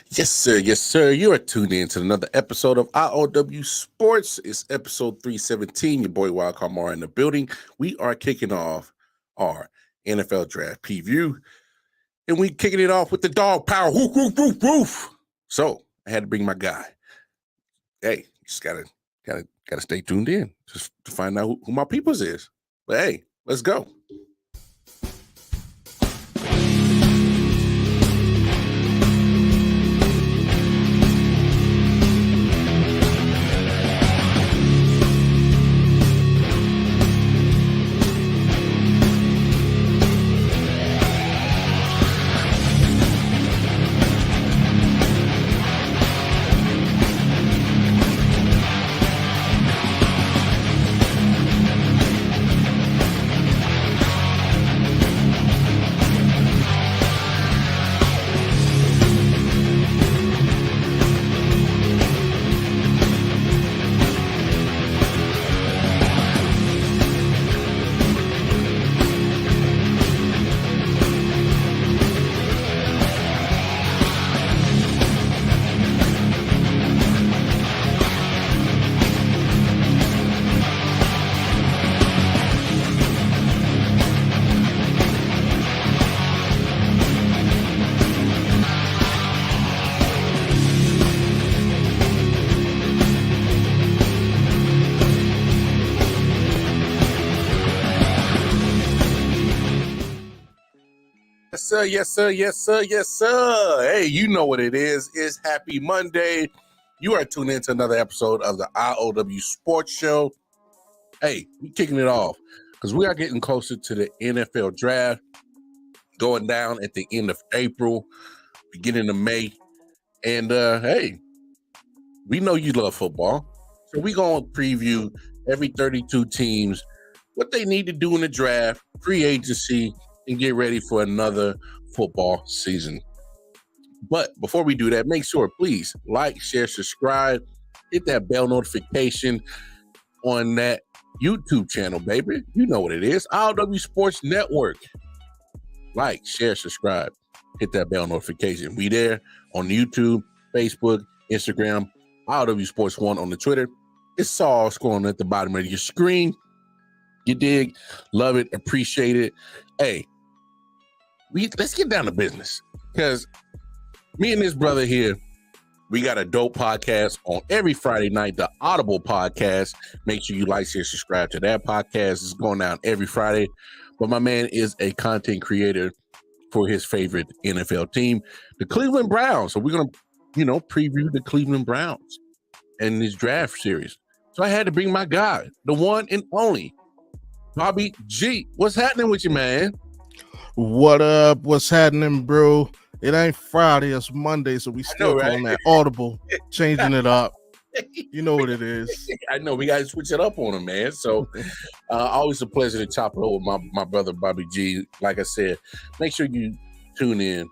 Yes, sir. Yes, sir. You are tuned in to another episode of I.O.W. Sports. It's episode 317. Your boy Wild Carmar in the building. We are kicking off our NFL draft preview, and we kicking it off with the dog power. Woof, woof, woof, woof. So I had to bring my guy. Hey, you just gotta stay tuned in just to find out who my peoples is. But hey, let's go. Yes, sir. Yes, sir. Yes, sir. Yes, sir. Hey, you know what it is. It's Happy Monday. You are tuned in to another episode of the I.O.W. Sports Show. Hey, we kicking it off because we are getting closer to the NFL draft going down at the end of April, beginning of May. And hey, we know you love football. So we're going to preview every 32 teams, what they need to do in the draft, free agency, and get ready for another football season. But before we do that, make sure, please, like, share, subscribe, hit that bell notification on that YouTube channel, baby. You know what it is. I.O.W. Sports Network. Like, share, subscribe, hit that bell notification. We there on YouTube, Facebook, Instagram, I.O.W. Sports 1 on the Twitter. It's all scrolling at the bottom of your screen. You dig? Love it. Appreciate it. Hey, let's get down to business because me and this brother here, we got a dope podcast on every Friday night, the Audible Podcast. Make sure you like, share, subscribe to that podcast. It's going down every Friday. But my man is a content creator for his favorite NFL team, the Cleveland Browns. So we're going to, preview the Cleveland Browns in this draft series. So I had to bring my guy, the one and only, Bobby G. What's happening with you, man? What up? What's happening, bro? It ain't Friday, it's Monday, so we still calling that Audible, changing it up. You know what it is. I know, we got to switch it up on him, man. So always a pleasure to chop it over with my brother, Bobby G. Like I said, make sure you tune in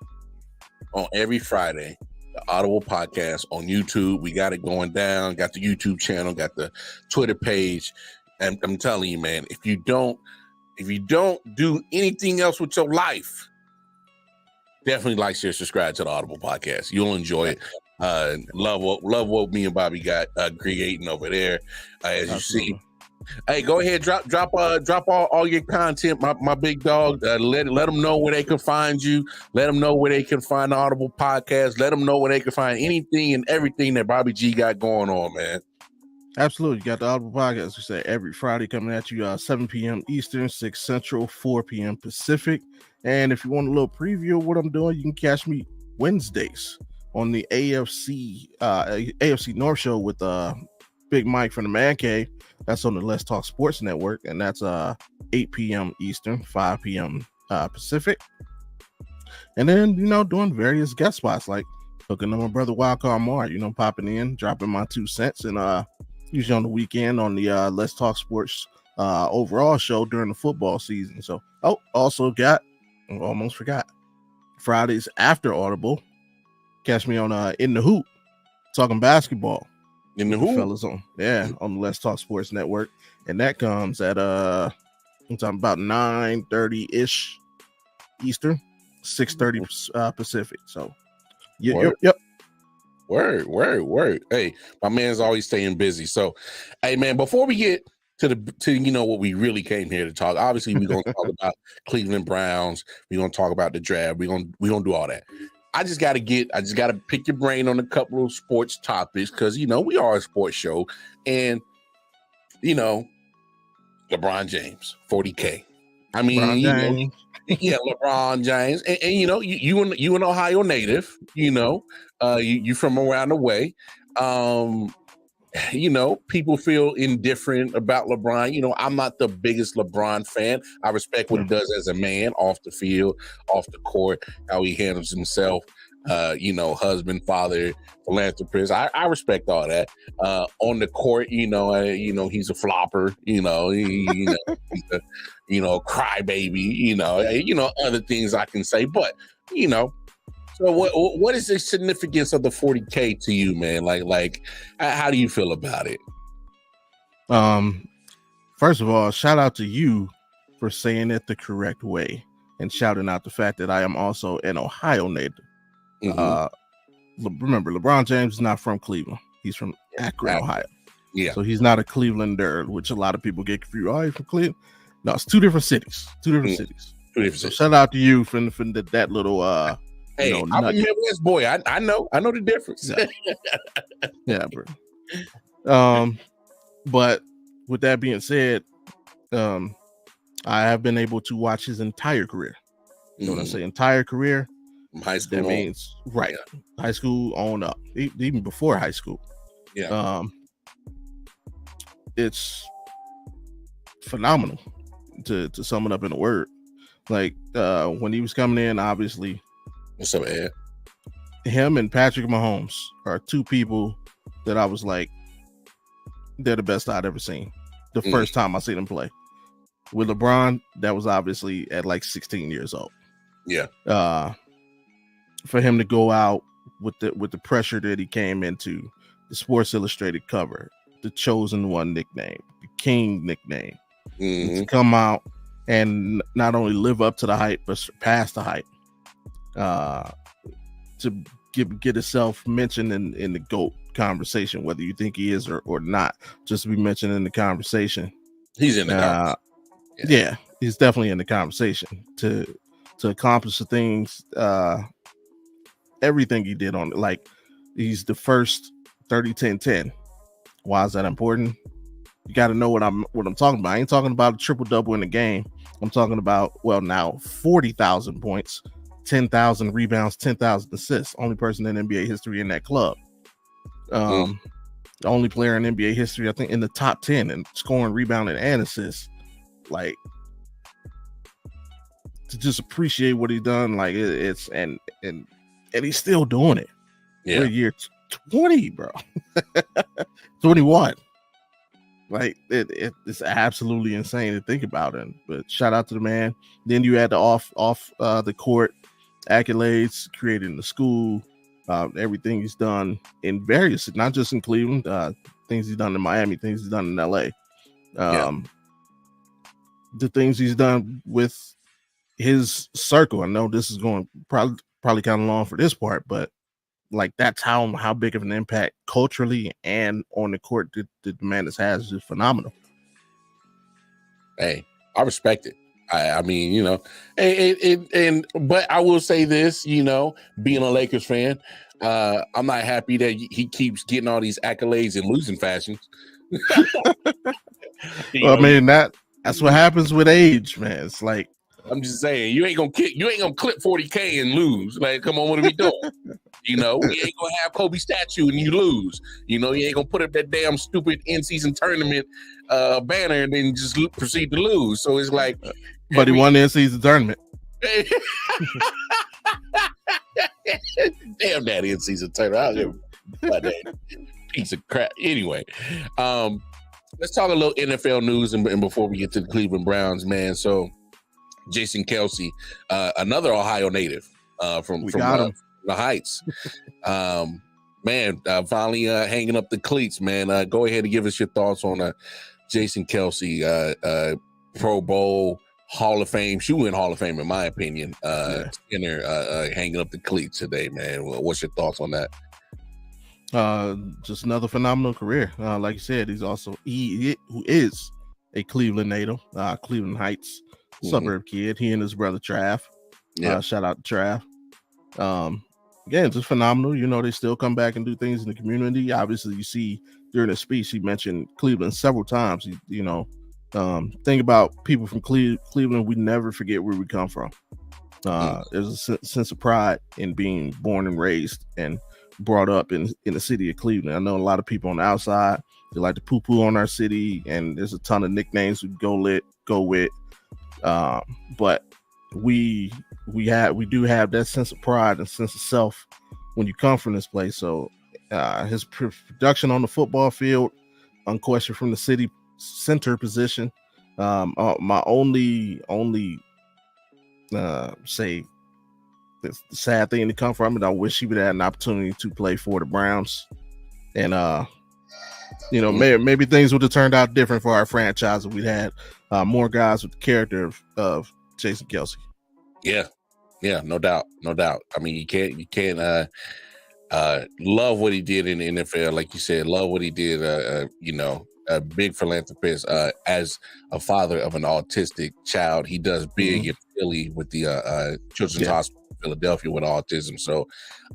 on every Friday, the Audible Podcast on YouTube. We got it going down, got the YouTube channel, got the Twitter page. And I'm telling you, man, if you don't do anything else with your life, definitely like, share, subscribe to the Audible Podcast. You'll enjoy it. Love what me and Bobby got creating over there. As you see, hey, go ahead, drop all your content, my big dog. Let them know where they can find you. Let them know where they can find the Audible Podcast. Let them know where they can find anything and everything that Bobby G got going on, man. Absolutely. You got the Audible Podcast, we say every Friday coming at you 7 p.m. Eastern, 6 Central, 4 p.m. Pacific. And if you want a little preview of what I'm doing, you can catch me Wednesdays on the AFC North show with Big Mike from the Man Cave. That's on the Let's Talk Sports Network, and that's 8 p.m. Eastern, 5 p.m. Pacific. And then, doing various guest spots like hooking up my brother Wild Carmar, popping in, dropping my 2 cents, and usually on the weekend on the Let's Talk Sports overall show during the football season. So, also almost forgot, Fridays after Audible, catch me on In the Hoop, talking basketball. In the Hoop, fellas on the Let's Talk Sports Network, and that comes at I'm talking about 9:30 ish Eastern, 6:30 Pacific. So, yep. Word. Hey, my man's always staying busy. So, hey, man, before we get to what we really came here to talk, obviously we're gonna talk about Cleveland Browns. We're gonna talk about the draft. We're gonna do all that. I just gotta pick your brain on a couple of sports topics because we are a sports show, and LeBron James, 40K. I mean, yeah, LeBron James, and you an Ohio native, you from around the way. People feel indifferent about LeBron. I'm not the biggest LeBron fan. I respect what he does as a man, off the field, off the court, how he handles himself. Husband, father, philanthropist. I respect all that. On the court, he's a flopper. He's a, crybaby. Other things I can say, but So what is the significance of the 40K to you, man? Like, how do you feel about it? First of all, shout out to you for saying it the correct way and shouting out the fact that I am also an Ohio native. Mm-hmm. Remember, LeBron James is not from Cleveland. He's from Akron, Ohio. Yeah. So he's not a Clevelander, which a lot of people get confused. Oh, he's from Cleveland. No, it's two different cities. So shout out to you for that little hey, I'm a Midwest boy. I know the difference. Yeah, bro. But with that being said, I have been able to watch his entire career. So when I say entire career, high school, that means high school on up, even before high school. Yeah. It's phenomenal to sum it up in a word. Like when he was coming in, obviously. What's up, Ed? Him and Patrick Mahomes are two people that I was like, they're the best I'd ever seen. The first time I seen them play. With LeBron, that was obviously at like 16 years old. Yeah. For him to go out with the pressure that he came into, the Sports Illustrated cover, the Chosen One nickname, the King nickname, to come out and not only live up to the hype but surpass the hype. To get itself mentioned in the GOAT conversation, whether you think he is or not, just to be mentioned in the conversation. He's in the conversation. Yeah, he's definitely in the conversation to accomplish the things, everything he did on it. Like, he's the first 30-10-10. Why is that important? You got to know what I'm talking about. I ain't talking about a triple-double in a game. I'm talking about, now 40,000 points, 10,000 rebounds, 10,000 assists. Only person in NBA history in that club. The only player in NBA history, I think, in the top 10 in scoring, rebounding, and assists. Like, to just appreciate what he done, like it's and he's still doing it. Yeah. We're year 20, bro. 21. Like it's absolutely insane to think about it. But shout out to the man. Then you had the off the court accolades, creating the school, everything he's done in various, not just in Cleveland, things he's done in Miami, things he's done in LA. The things he's done with his circle. I know this is going probably kind of long for this part, but like that's how big of an impact culturally and on the court the man has is phenomenal. Hey, I respect it. I mean, but I will say this, being a Lakers fan, I'm not happy that he keeps getting all these accolades in losing fashions. I mean, that's what happens with age, man. It's like, I'm just saying, you ain't gonna clip 40K and lose. Like, come on, what are we doing? We ain't gonna have Kobe statue and you lose. You ain't gonna put up that damn stupid in-season tournament banner and then just proceed to lose. So it's like, but he won the in-season tournament. Damn that in-season tournament. That piece of crap. Anyway, let's talk a little NFL news and before we get to the Cleveland Browns, man. So Jason Kelce, another Ohio native from the Heights. Finally hanging up the cleats, man. Go ahead and give us your thoughts on Jason Kelce, Pro Bowl, Hall of Fame, shoe in Hall of Fame, in my opinion. Skinner hanging up the cleats today, man. What's your thoughts on that? Just another phenomenal career. Like you said, he who is a Cleveland native, Cleveland Heights suburb kid. He and his brother Trav. Shout out to Trav. Again, just phenomenal. You know, they still come back and do things in the community. Obviously, you see during the speech he mentioned Cleveland several times. Think about people from Cleveland. We never forget where we come from. There's a sense of pride in being born and raised and brought up in the city of Cleveland. I know a lot of people on the outside, they like to poo-poo on our city, and there's a ton of nicknames we go with. But we do have that sense of pride and sense of self when you come from this place. So his production on the football field, unquestioned from the city center position. My only say the sad thing to come from it, I wish he would have had an opportunity to play for the Browns, and maybe things would have turned out different for our franchise if we'd had more guys with the character of Jason Kelce. Yeah, no doubt. I mean, you can't love what he did in the NFL, like you said. Love what he did. A big philanthropist. As a father of an autistic child, he does big in Philly with the Children's Hospital in Philadelphia with autism. So,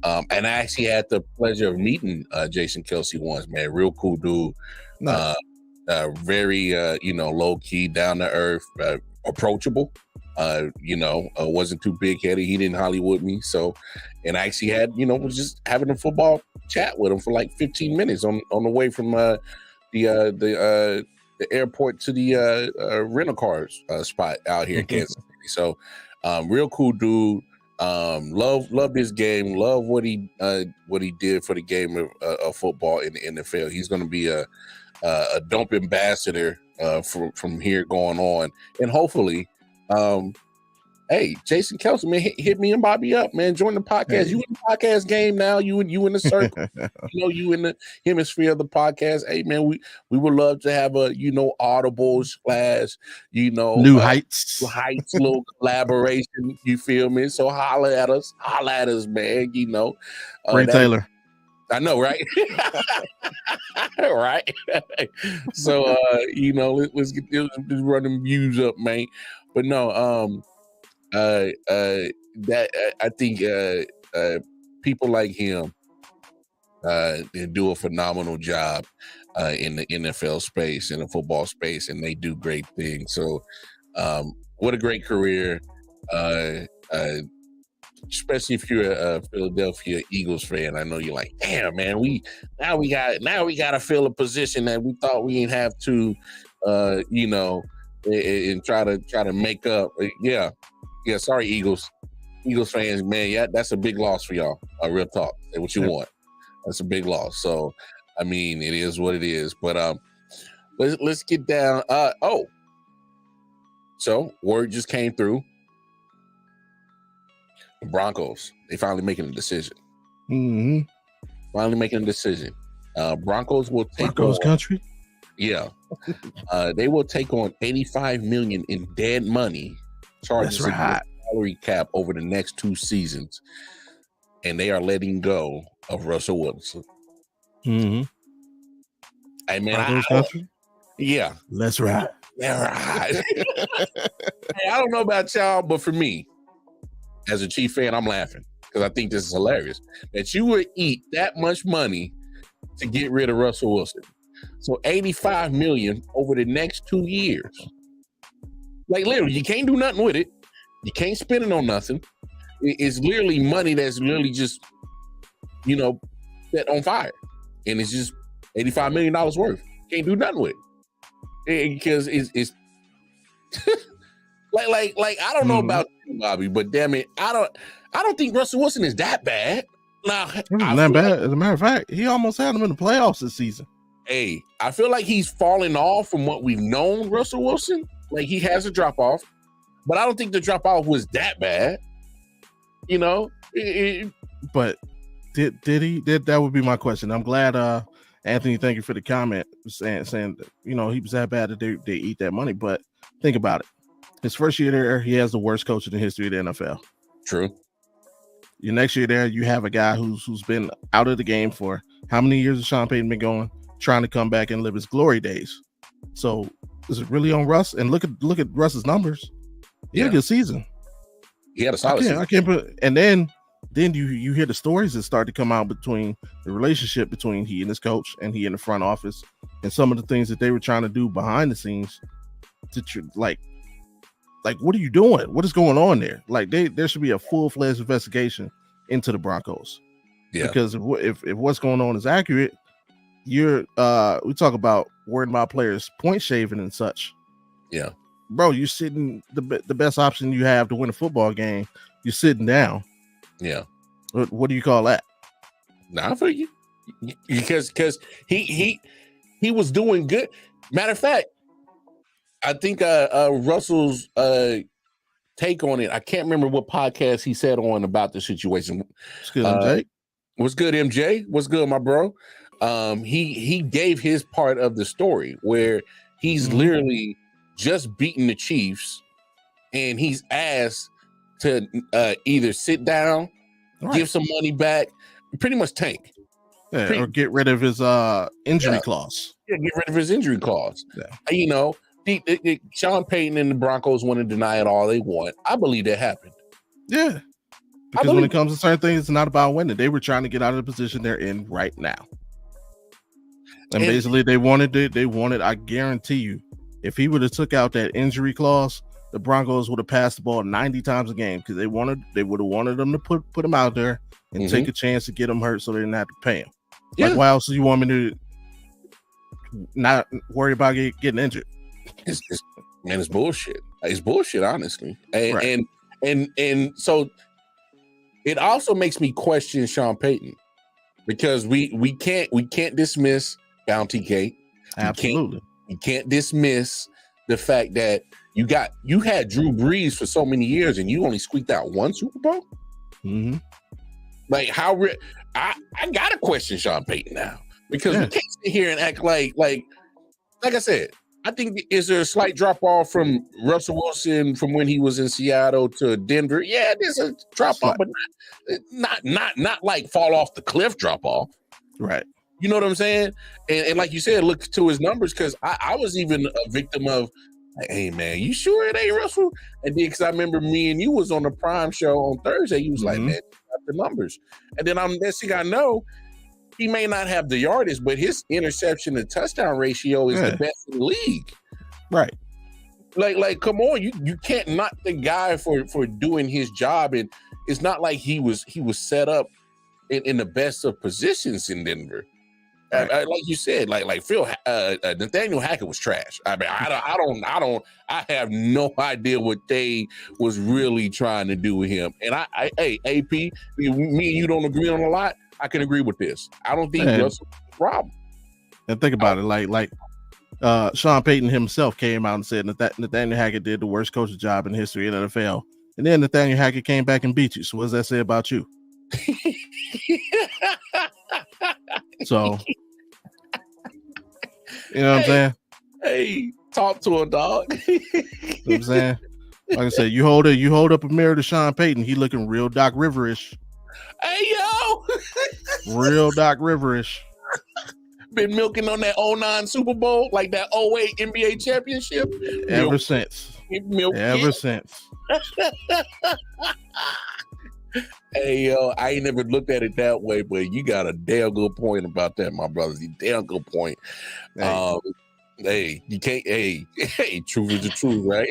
and I actually had the pleasure of meeting Jason Kelce once. Man, real cool dude. Nice. Very low key, down to earth, approachable. Wasn't too big headed. He didn't Hollywood me. So, and I actually had was just having a football chat with him for like 15 minutes on the way from the airport to the rental cars spot out here in Kansas City. So, real cool dude. Loved his game. Love what he did for the game of football in the NFL. He's going to be a dope ambassador from here going on, and hopefully. Hey, Jason Kelce, man, hit me and Bobby up, man. Join the podcast. Hey. You in the podcast game now. You in the circle. You in the hemisphere of the podcast. Hey, man, we would love to have a Audible / New Heights little collaboration. You feel me? So holla at us, man. Ray Taylor. I know, right? Right. So let's get this running views up, man. But no, that I think people like him they do a phenomenal job in the NFL space, in the football space, and they do great things. So, what a great career! Especially if you're a Philadelphia Eagles fan. I know you're like, damn, man, we gotta fill a position that we thought we didn't have to, and try to make up. Yeah. Sorry, Eagles fans, man. Yeah, that's a big loss for y'all. Real talk. Say what you want. That's a big loss. So, I mean, it is what it is. But let's get down. So word just came through. Broncos. They finally making a decision. Finally making a decision. Broncos will take Broncos country. Yeah. They will take on $85 million in dead money charges salary cap over the next 2 seasons, and they are letting go of Russell Wilson. Hey man, yeah, let's ride. Hey, I don't know about y'all, but for me, as a Chief fan, I'm laughing because I think this is hilarious that you would eat that much money to get rid of Russell Wilson. So $85 million over the next 2 years. Like literally, you can't do nothing with it. You can't spend it on nothing. It's literally money that's literally just, set on fire. And it's just $85 million worth. Can't do nothing with it. Because it's like I don't know about you, Bobby, but damn it, I don't think Russell Wilson is that bad. Nah, not bad. As a matter of fact, he almost had him in the playoffs this season. Hey, I feel like he's falling off from what we've known Russell Wilson. Like he has a drop off, but I don't think the drop off was that bad. But did he? That would be my question. I'm glad, Anthony. Thank you for the comment saying that he was that bad that they eat that money. But think about it. His first year there, he has the worst coach in the history of the NFL. True. Your next year there, you have a guy who's been out of the game for How many years has Sean Payton been going, trying to come back and live his glory days? So is it really on Russ? And look at Russ's numbers. He had a good season. He had a solid season. I can't put, and then you hear the stories that start to come out between the relationship between he and his coach and he in the front office, and some of the things that they were trying to do behind the scenes to like what are you doing? What is going on there? Like there should be a full-fledged investigation into the Broncos. Yeah. Because if what's going on is accurate, we talk about worrying about players point shaving and such. Yeah. Bro, you're sitting the best option you have to win a football game. You're sitting down. Yeah. What do you call that? Nah, for you. Because he was doing good. Matter of fact, I think Russell's take on it. I can't remember what podcast he said on about the situation. What's good, MJ? What's good, MJ? What's good, my bro? He gave his part of the story where he's literally just beaten the Chiefs, and he's asked to either sit down, give some money back, pretty much tank. Yeah, or get rid of his injury clause. Yeah, get rid of his injury clause. Yeah. You know, Sean Payton and the Broncos want to deny it all they want. I believe that happened. Yeah. Because when it comes to certain things, it's not about winning. They were trying to get out of the position they're in right now. And basically they wanted, I guarantee you, if he would have took out that injury clause, the Broncos would have passed the ball 90 times a game because they would have wanted them to put him out there and take a chance to get him hurt so they didn't have to pay him. Yeah. Like, why else do you want me to not worry about getting injured? It's bullshit. It's bullshit, honestly. And so it also makes me question Sean Payton because we can't dismiss Bounty Gate. Absolutely. You can't dismiss the fact that you had Drew Brees for so many years and you only squeaked out one Super Bowl. Mm-hmm. Like how I gotta question Sean Payton now because we can't sit here and act like I said. I think is there a slight drop off from Russell Wilson from when he was in Seattle to Denver? Yeah, there's a drop off, but not like fall off the cliff drop off. Right. You know what I'm saying? And like you said, look to his numbers because I was even a victim of, like, hey man, you sure it ain't Russell? And then because I remember me and you was on the Prime show on Thursday, you was like, man, got the numbers. And then next thing I know, he may not have the yardage, but his interception to touchdown ratio is the best in the league. Right. Like, come on, you can't knock the guy for doing his job. And it's not like he was set up in the best of positions in Denver. Right. Like you said, like Phil, Nathaniel Hackett was trash. I mean, I have no idea what they was really trying to do with him. And hey, AP, me and you don't agree on a lot. I can agree with this. I don't think Russell was the problem. And think about it, like Sean Payton himself came out and said that Nathaniel Hackett did the worst coaching job in the history of the NFL. And then Nathaniel Hackett came back and beat you. So what does that say about you? So, you know what I'm saying? Hey, talk to a dog. You know what I'm saying? Like I said, you hold up a mirror to Sean Payton, he looking real Doc Riverish. Hey yo, real Doc Riverish. Been milking on that 09 Super Bowl, like that 08 NBA championship. Ever since. Hey yo, I ain't never looked at it that way, but you got a damn good point about that, my brothers. Damn good point. Hey, you can't. Hey, truth is the truth, right?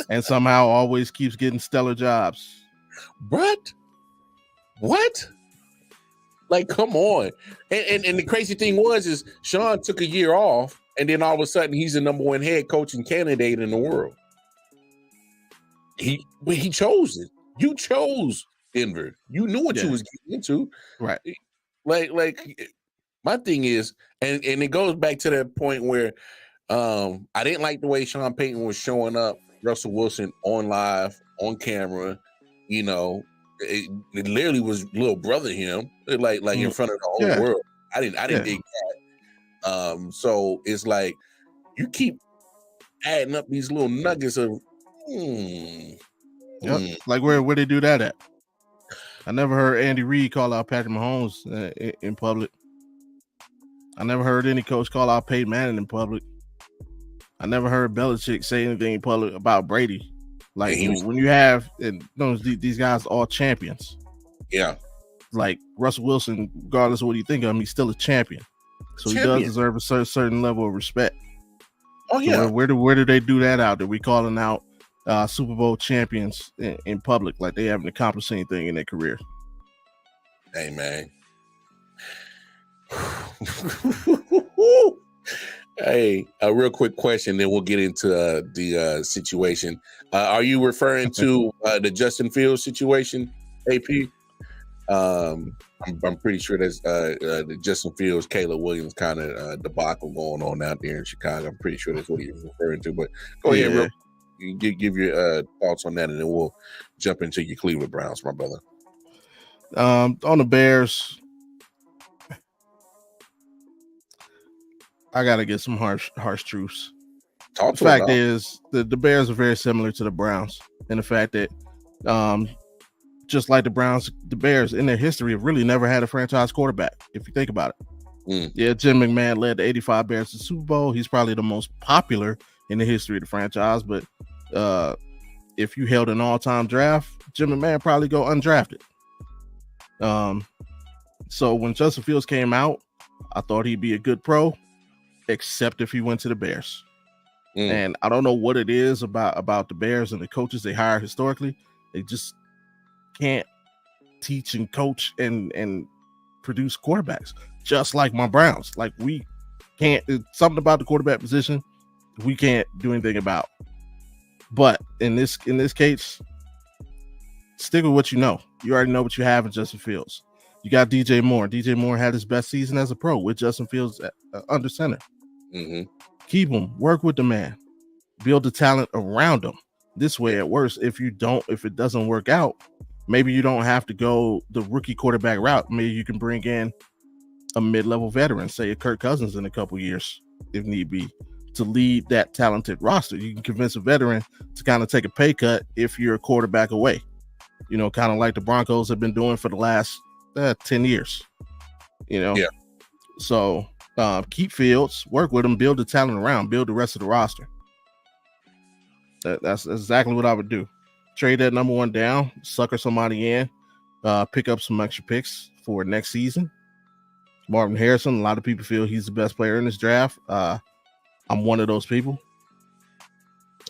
And somehow always keeps getting stellar jobs. What? Like, come on. And the crazy thing is Sean took a year off, and then all of a sudden he's the number one head coaching candidate in the world. He chose it. You chose Denver. You knew what you was getting into. Right. Like my thing is, and it goes back to that point where I didn't like the way Sean Payton was showing up Russell Wilson on live, on camera. You know, it literally was little brother him, like in front of the whole world. I didn't dig that. So it's like you keep adding up these little nuggets of like where they do that at? I never heard Andy Reid call out Patrick Mahomes in public. I never heard any coach call out Peyton Manning in public. I never heard Belichick say anything in public about Brady. Like when you have these guys all champions. Yeah. Like Russell Wilson, regardless of what you think of him, he's still a champion. So he does deserve a certain level of respect. Oh yeah. So where do they do that out? Are we calling out Super Bowl champions in public like they haven't accomplished anything in their career? Hey man. Hey, a real quick question, then we'll get into the situation. Are you referring to the Justin Fields situation, AP? I'm pretty sure that's the Justin Fields, Caleb Williams kind of debacle going on out there in Chicago. I'm pretty sure that's what he's referring to. But go ahead, give your thoughts on that, and then we'll jump into your Cleveland Browns, my brother. On the Bears, I gotta get some harsh truths. The fact is, the Bears are very similar to the Browns in the fact that, just like the Browns, the Bears in their history have really never had a franchise quarterback. If you think about it, yeah, Jim McMahon led the '85 Bears to the Super Bowl. He's probably the most popular in the history of the franchise. But if you held an all-time draft, Jim McMahon probably go undrafted. So when Justin Fields came out, I thought he'd be a good pro, except if he went to the Bears. And I don't know what it is about the Bears and the coaches they hired historically. They just can't teach and coach and produce quarterbacks, just like my Browns. Like we can't. Something about the quarterback position we can't do anything about. But in this case, stick with what you know. You already know what you have in Justin Fields. You got DJ Moore. DJ Moore had his best season as a pro with Justin Fields under center. Keep him. Work with the man. Build the talent around him. This way, at worst, if it doesn't work out, maybe you don't have to go the rookie quarterback route. Maybe you can bring in a mid-level veteran, say a Kirk Cousins in a couple years, if need be, to lead that talented roster. You can convince a veteran to kind of take a pay cut if you're a quarterback away. You know, kind of like the Broncos have been doing for the last 10 years. You know? Yeah. So keep Fields, work with him, build the talent around, build the rest of the roster. That's exactly what I would do. Trade that number one down, sucker somebody in, pick up some extra picks for next season. Marvin Harrison, a lot of people feel he's the best player in this draft. I'm one of those people.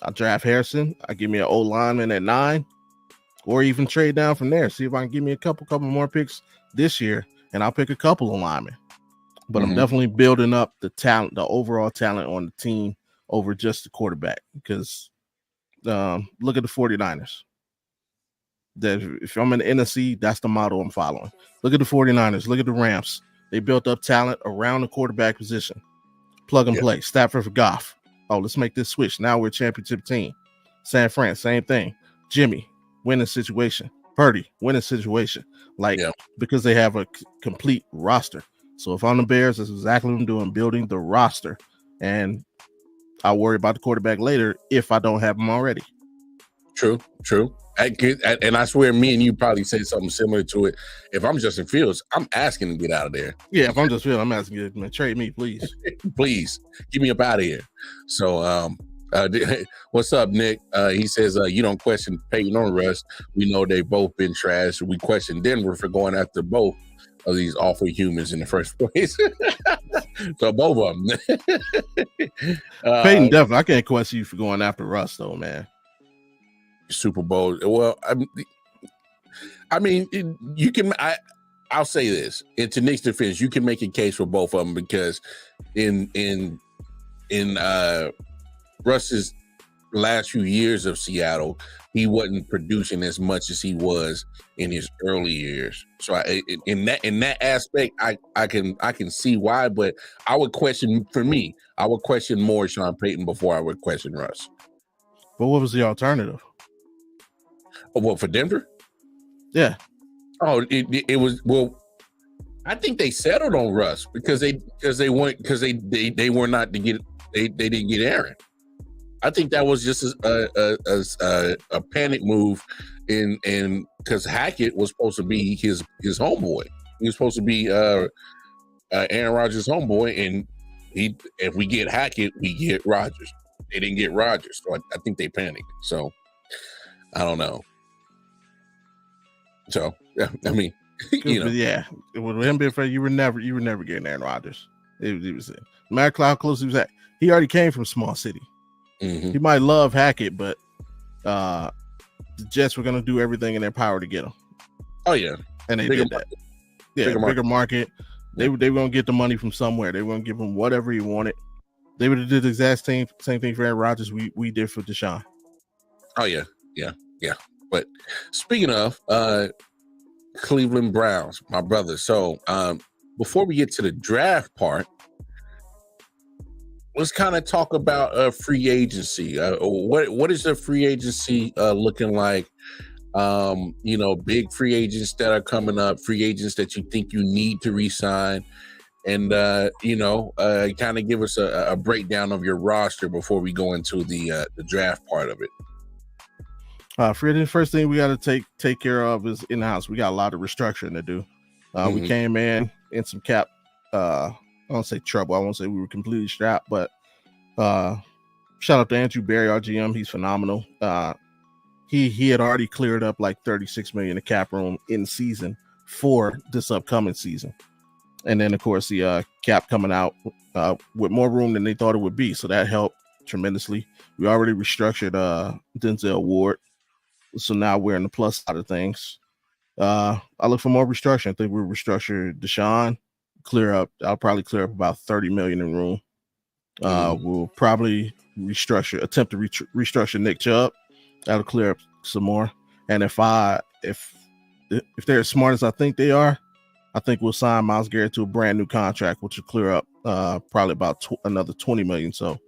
I draft Harrison. I give me an old lineman at 9, or even trade down from there. See if I can give me a couple more picks this year, and I'll pick a couple of linemen. But I'm definitely building up the talent, the overall talent on the team over just the quarterback. Because look at the 49ers. That if I'm in the NFC, that's the model I'm following. Look at the 49ers. Look at the Rams. They built up talent around the quarterback position. Plug and play. Stafford for Goff. Oh, let's make this switch. Now we're a championship team. San Fran, same thing. Jimmy, winning situation. Purdy, winning situation. Because they have a complete roster. So if I'm the Bears, that's exactly what I'm doing, building the roster. And I'll worry about the quarterback later if I don't have him already. True. And I swear me and you probably say something similar to it. If I'm Justin Fields, I'm asking to get out of there. Yeah, if I'm Justin Fields, I'm asking you to trade me, please. Please, get me up out of here. So, what's up, Nick? He says, you don't question Peyton or Russ. We know they've both been trash. We question Denver for going after both of these awful humans in the first place. So both of them. Peyton, definitely. I can't question you for going after Russ, though, man. Super Bowl. Well, I mean, you can. I'll say this. And to Nick's defense, you can make a case for both of them because in Russ's last few years of Seattle, he wasn't producing as much as he was in his early years. So in that aspect, I can see why. But I would question more Sean Payton before I would question Russ. But what was the alternative? Oh, what, for Denver? Yeah. Oh, it was, well, I think they settled on Russ because they were not to get, they didn't get Aaron. I think that was just a panic move in because Hackett was supposed to be his homeboy. He was supposed to be Aaron Rodgers' homeboy, and if we get Hackett, we get Rodgers. They didn't get Rodgers, so I think they panicked. So I don't know. So I mean, yeah, with him being fair, you were never getting Aaron Rodgers. It was no matter how close he was at. He already came from a small city. Mm-hmm. He might love Hackett, but the Jets were going to do everything in their power to get him. Oh yeah, and they did that. Yeah, bigger market. They were going to get the money from somewhere. They were going to give him whatever he wanted. They would have did the exact same thing for Aaron Rodgers we did for Deshaun. Oh yeah. But speaking of Cleveland Browns, my brother. So before we get to the draft part, let's kind of talk about free agency. What is the free agency looking like? Big free agents that are coming up, free agents that you think you need to re-sign, and kind of give us a breakdown of your roster before we go into the draft part of it. For the first thing we got to take care of is in-house. We got a lot of restructuring to do. We came in some cap. I don't say trouble. I won't say we were completely strapped, but shout out to Andrew Berry, our GM. He's phenomenal. He had already cleared up like $36 million in cap room in season for this upcoming season, and then of course the cap coming out with more room than they thought it would be. So that helped tremendously. We already restructured Denzel Ward. So now we're in the plus side of things. I look for more restructuring. I think we'll restructure Deshaun, I'll probably clear up about $30 million in room. We'll probably attempt to restructure Nick Chubb. That'll clear up some more. And if they're as smart as I think they are, I think we'll sign Myles Garrett to a brand new contract, which will clear up probably about another $20 million. So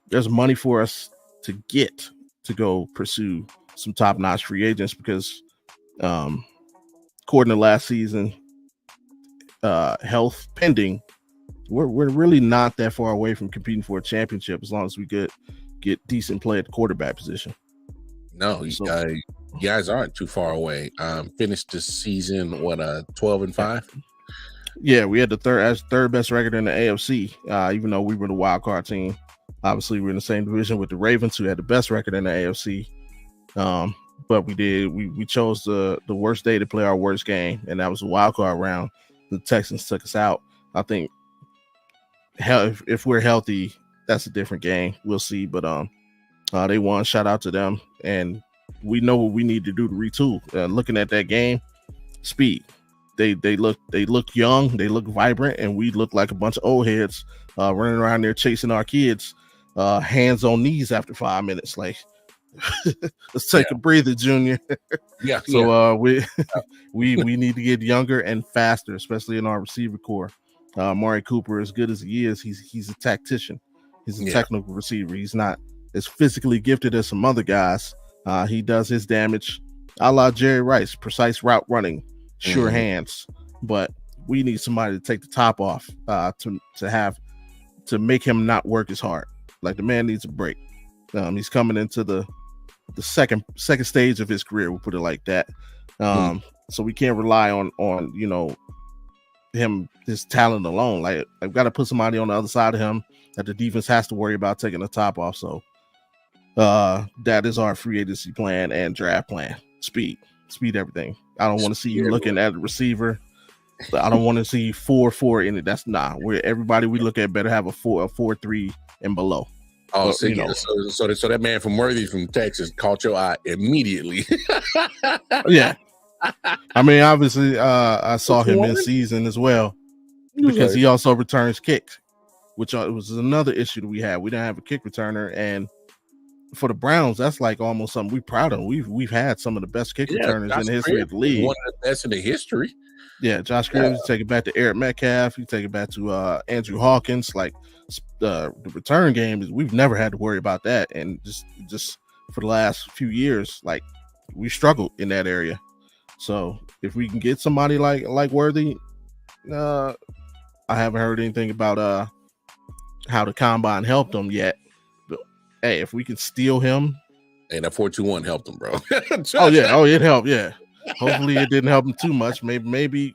there's money for us to get to go pursue some top-notch free agents because according to last season, health pending, we're really not that far away from competing for a championship as long as we get decent play at the quarterback position. No, you guys aren't too far away. Finished the season 12-5. Yeah, we had the third best record in the AFC. Even though we were the wild card team, obviously we're in the same division with the Ravens, who had the best record in the AFC. But we chose the worst day to play our worst game, and that was a wild card round. The Texans took us out. I think if we're healthy, that's a different game. We'll see, but they won. Shout out to them, and we know what we need to do to retool. Looking at that game, speed. They look young, they look vibrant, and we look like a bunch of old heads running around there chasing our kids, hands on knees after 5 minutes. Like, let's take a breather, Junior. So we need to get younger and faster, especially in our receiver core. Amari Cooper, as good as he is, he's a tactician. He's a technical receiver. He's not as physically gifted as some other guys. He does his damage a la Jerry Rice, precise route running, sure hands. But we need somebody to take the top off to make him not work as hard. Like, the man needs a break. He's coming into the second stage of his career, we'll put it like that. So we can't rely on his talent alone. Like, I've got to put somebody on the other side of him that the defense has to worry about taking the top off. So that is our free agency plan and draft plan. Speed everything. I don't want to see you looking at a receiver. I don't want to see 4-4 in it. That's everybody we look at better have a 4-3 and below. Oh, so that man from Worthy from Texas caught your eye immediately. Yeah. I mean, obviously, I saw him in season as well because he also returns kicks, which was another issue that we had. We didn't have a kick returner, and for the Browns, that's like almost something we're proud of. We've had some of the best kick returners in the history of the league. One of the best in the history. Yeah, Josh Cribbs, you take it back to Eric Metcalf, you take it back to Andrew Hawkins. Like, the return game we've never had to worry about that, and just for the last few years, like, we struggled in that area. So if we can get somebody like Worthy, I haven't heard anything about how the combine helped him yet. But hey, if we can steal him, and that 4-2-1 helped him, bro. Oh, it helped. Yeah. Hopefully it didn't help him too much. Maybe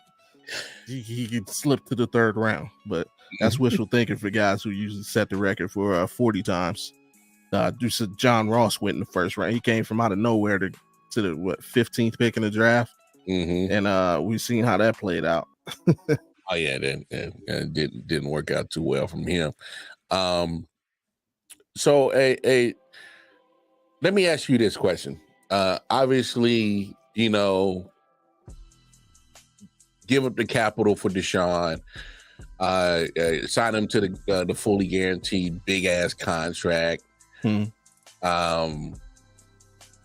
he could slip to the third round, but that's wishful thinking for guys who usually set the record for 40 times. Just John Ross went in the first round. He came from out of nowhere to the 15th pick in the draft, and we've seen how that played out. Oh yeah, that didn't work out too well from him. So let me ask you this question. Obviously, give up the capital for Deshaun, sign him to the fully guaranteed big ass contract.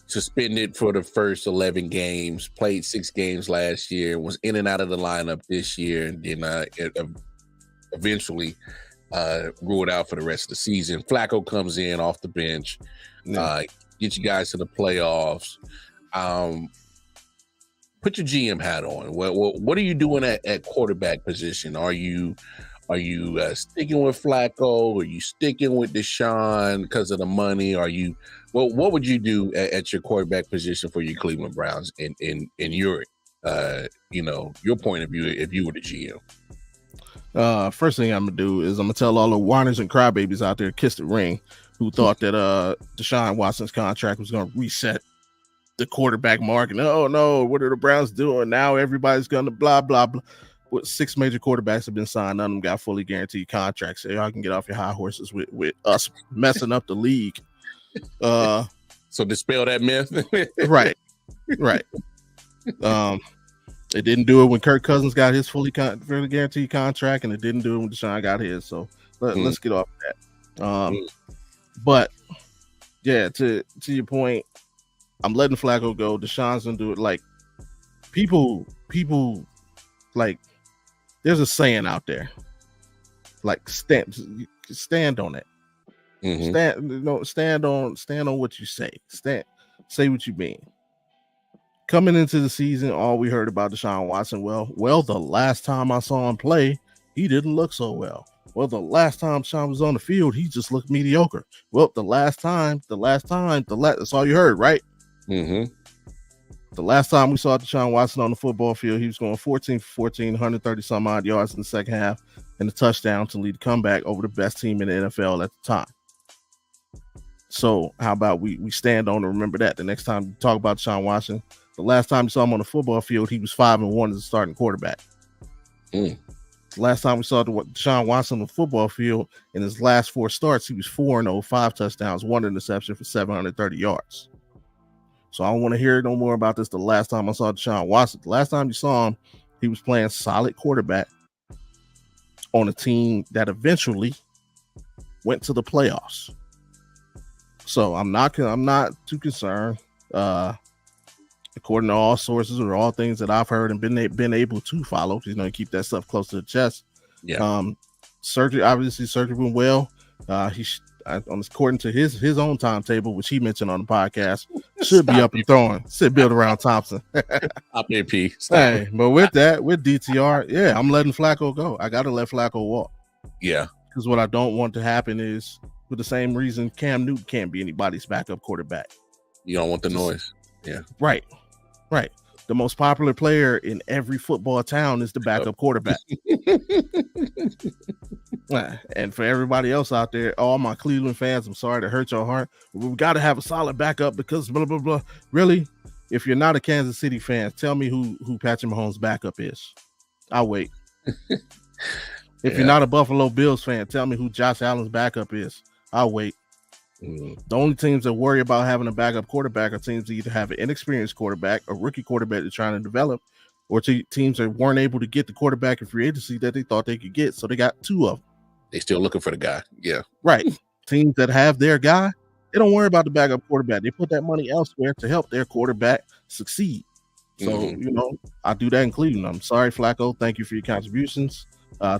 Suspended for the first 11 games, played 6 games last year, was in and out of the lineup this year, and then eventually ruled out for the rest of the season. Flacco comes in off the bench, get you guys to the playoffs. Put your GM hat on. What are you doing at quarterback position? Are you sticking with Flacco? Are you sticking with Deshaun because of the money? What would you do at your quarterback position for your Cleveland Browns in your your point of view if you were the GM? First thing I'm gonna do is I'm gonna tell all the whiners and crybabies out there, kiss the ring, who thought that Deshaun Watson's contract was gonna reset the quarterback market. Oh no, what are the Browns doing now? Everybody's gonna blah blah blah. What 6 major quarterbacks have been signed? None of them got fully guaranteed contracts. So y'all can get off your high horses with us messing up the league. So dispel that myth. Right. It didn't do it when Kirk Cousins got his fully guaranteed contract, and it didn't do it when Deshaun got his. So let's get off that. But yeah, to your point, I'm letting Flacco go. Deshaun's gonna do it. Like people like. There's a saying out there, like stand on it. Stand on what you say. Say what you mean. Coming into the season, all we heard about Deshaun Watson. Well, the last time I saw him play, he didn't look so well. Well, the last time Deshaun was on the field, he just looked mediocre. Well, the last time, that's all you heard, right? The last time we saw Deshaun Watson on the football field, he was going 14 for 14, 130 some odd yards in the second half, and a touchdown to lead the comeback over the best team in the NFL at the time. So how about we stand on and remember that the next time we talk about Deshaun Watson, the last time we saw him on the football field, he was 5-1 as a starting quarterback. The last time we saw Deshaun Watson on the football field, in his last 4 starts, he was 4-0, 5 touchdowns, 1 interception for 730 yards. So I don't want to hear no more about this. The last time I saw Deshaun Watson, the last time you saw him, he was playing solid quarterback on a team that eventually went to the playoffs. So I'm not too concerned. According to all sources or all things that I've heard and been able to follow, keep that stuff close to the chest. Yeah. Surgery went well. According to his own timetable, which he mentioned on the podcast, should be up and throwing. Sit build around Thompson. Stop AP. Hey, but with DTR, I'm letting Flacco go. I got to let Flacco walk. Yeah. Because what I don't want to happen is, for the same reason, Cam Newton can't be anybody's backup quarterback. You don't want the noise. Yeah. Right. The most popular player in every football town is the backup quarterback. And for everybody else out there, all my Cleveland fans, I'm sorry to hurt your heart, but we've got to have a solid backup because blah, blah, blah. Really? If you're not a Kansas City fan, tell me who Patrick Mahomes' backup is. I'll wait. If you're not a Buffalo Bills fan, tell me who Josh Allen's backup is. I'll wait. The only teams that worry about having a backup quarterback are teams that either have an inexperienced quarterback, a rookie quarterback they're trying to develop, or teams that weren't able to get the quarterback in free agency that they thought they could get. So they got 2 of them. They still looking for the guy. Yeah. Right. Teams that have their guy, they don't worry about the backup quarterback. They put that money elsewhere to help their quarterback succeed. So, I do that in Cleveland. I'm sorry, Flacco. Thank you for your contributions.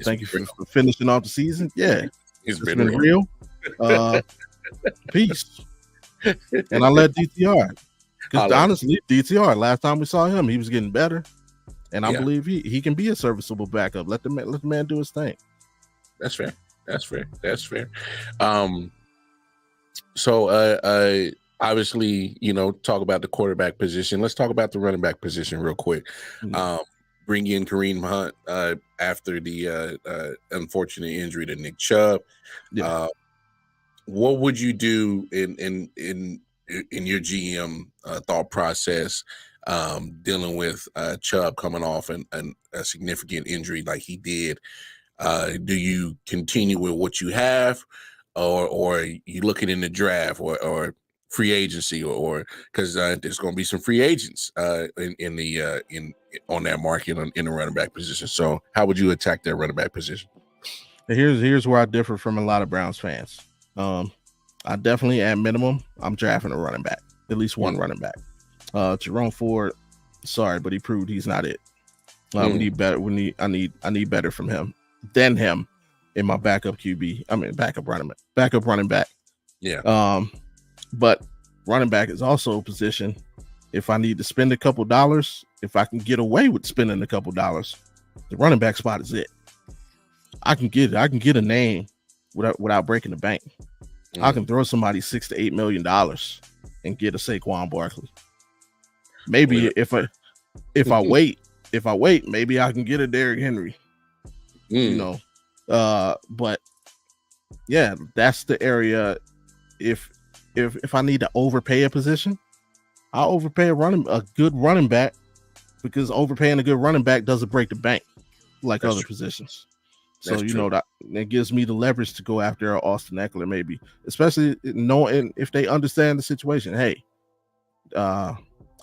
Thank you for finishing off the season. Yeah. It's been real. Peace. And I let DTR. Because honestly, DTR, last time we saw him, he was getting better. And I believe he can be a serviceable backup. Let the man do his thing. That's fair. So Obviously, talk about the quarterback position. Let's talk about the running back position real quick. Bring in Kareem Hunt after the unfortunate injury to Nick Chubb. Yeah. What would you do in your GM thought process dealing with Chubb coming off and a significant injury like he did? Do you continue with what you have, or you looking in the draft or free agency, or because there's going to be some free agents in on that market in the running back position? So how would you attack that running back position? Here's where I differ from a lot of Browns fans. I definitely, at minimum, I'm drafting a running back, at least one running back. Jerome Ford, sorry, but he proved he's not it. We need better. I need better from him than him in my backup QB. I mean, backup running back. Yeah. But running back is also a position. If I need to spend a couple dollars, if I can get away with spending a couple dollars, the running back spot is it. I can get a name without breaking the bank. I can throw somebody $6 to $8 million and get a Saquon Barkley. Maybe if I wait, maybe I can get a Derrick Henry. But yeah, that's the area. If I need to overpay a position, I'll overpay a good running back, because overpaying a good running back doesn't break the bank like other positions. So that gives me the leverage to go after Austin Eckler, maybe, especially knowing if they understand the situation. Hey,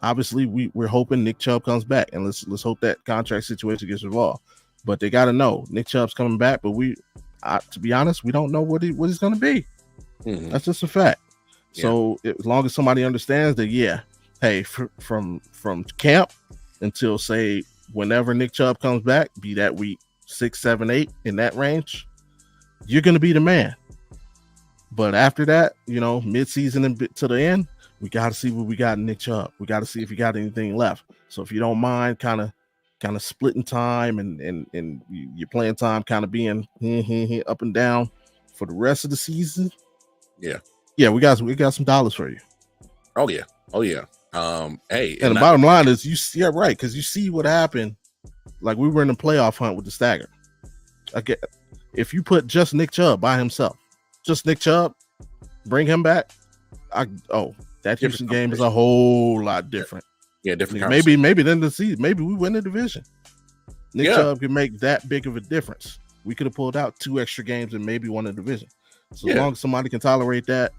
obviously we're hoping Nick Chubb comes back, and let's hope that contract situation gets resolved. But they got to know Nick Chubb's coming back. But to be honest, we don't know what he's going to be. That's just a fact. Yeah. So as long as somebody understands that, hey, from camp until say whenever Nick Chubb comes back, be that week 6, 7, 8 in that range, you're going to be the man. But after that, mid-season and to the end, we got to see what we got in Nick Chubb. We got to see if he got anything left. So if you don't mind kind of splitting time and you're playing time kind of being up and down for the rest of the season. Yeah, we got some dollars for you. Oh yeah. Hey, and the bottom line is right, because you see what happened. Like, we were in the playoff hunt with the stagger. Okay, if you put just Nick Chubb by himself, just Nick Chubb, bring him back. That Houston game is a whole lot different. Yeah, different. Maybe then the season, maybe we win the division. Nick Chubb can make that big of a difference. We could have pulled out 2 extra games and maybe won the division. So as long as somebody can tolerate that,